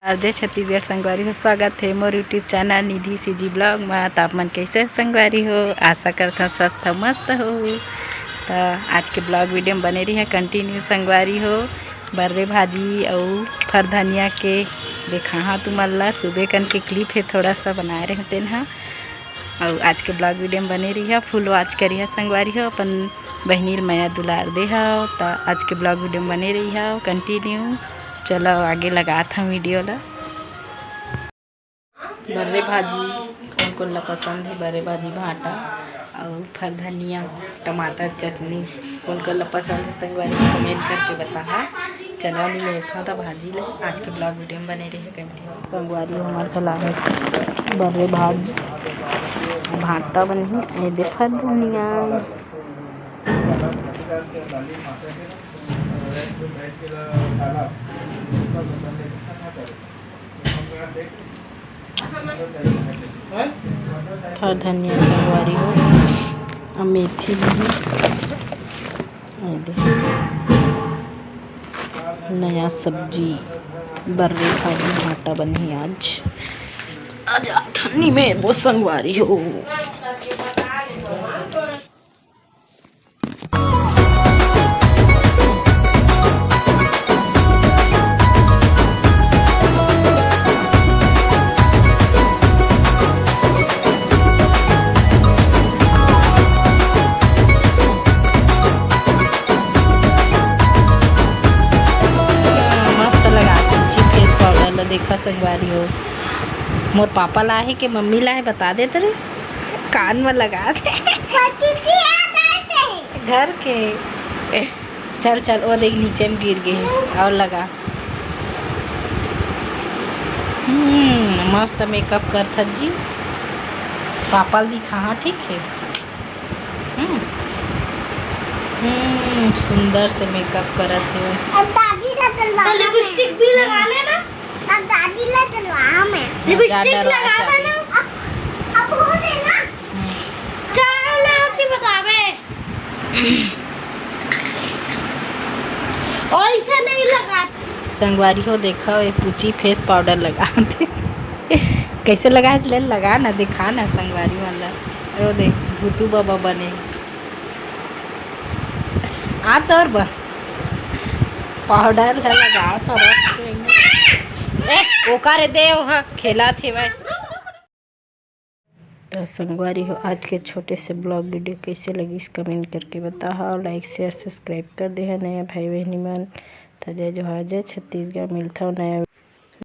जय छत्तीसगढ़ संगवारी हो। स्वागत है मोर यूट्यूब चैनल निधि सीजी ब्लॉग में। तो आप मन कैसे संगवारी हो, आशा करता हूँ स्वस्थ मस्त हो। तो आज के ब्लॉग वीडियो में बने रही है कंटिन्यू संगवारी हो। बर्रे भाजी और फर धनिया के देखा हाँ तुमन ला सुबह कन के क्लिप है, थोड़ा सा बनाए रहते हैं। और आज के ब्लॉग वीडियो में बने रही है, फुल वॉच करी है संगवारी हो। अपन बहनीर माया दुलार दे हो। तो आज के ब्लॉग वीडियो में बने रही है कंटिन्यू। चलो आगे लगाता हूँ वीडियो ला। बर्रे भाजी कौन कौन ला पसंद है, बर्रे भाजी भाटा और फर धनिया टमाटर चटनी कौन कौन ला पसंद है संगवारी कमेंट करके बता। चलो नहीं मैं था तो भाजी ले आज के ब्लॉग वीडियो में बने रही है कंटिन्यू संगवारी। हमारे कला है बर्रे भाजी भाटा बनी है, दे फर धनिया फर धनिया संगवारी हो। मेथी नया सब्जी बर्रे भाजी भाटा बनी आज धनी में वो संगवारी हो। देखा संगवारी हो, मोर पापा ला है कि मम्मी ला है बता दे तेरे कान में लगा दे घर के। चल चल वो देख नीचे में गिर गए और लगा। मस्त मेकअप कर था जी पापा दिखा। हाँ ठीक है। सुंदर से मेकअप करत है। तो लिपस्टिक भी लगा लेना। अब दादी ला डलवा में लिपस्टिक लगा लेना। अब हो देना। चल आती बतावे और इसे नहीं लगा संगवारी हो। देखा ये पूची फेस पाउडर लगाते कैसे लगा इसलिए लगा ना दिखा ना संगवारी वाला। वो देख भूतू बाबा बने आ तोर पाउडर है लगा तो ओकारे दे वहाँ खेला थे भाई। तो संगवारी हो आज के छोटे से ब्लॉग वीडियो कैसे लगी इस कमेंट करके बता। लाइक शेयर सब्सक्राइब कर दे है नया भाई बहनी मन। तो जय जोहार जय छत्तीसगढ़। मिलता हूँ नया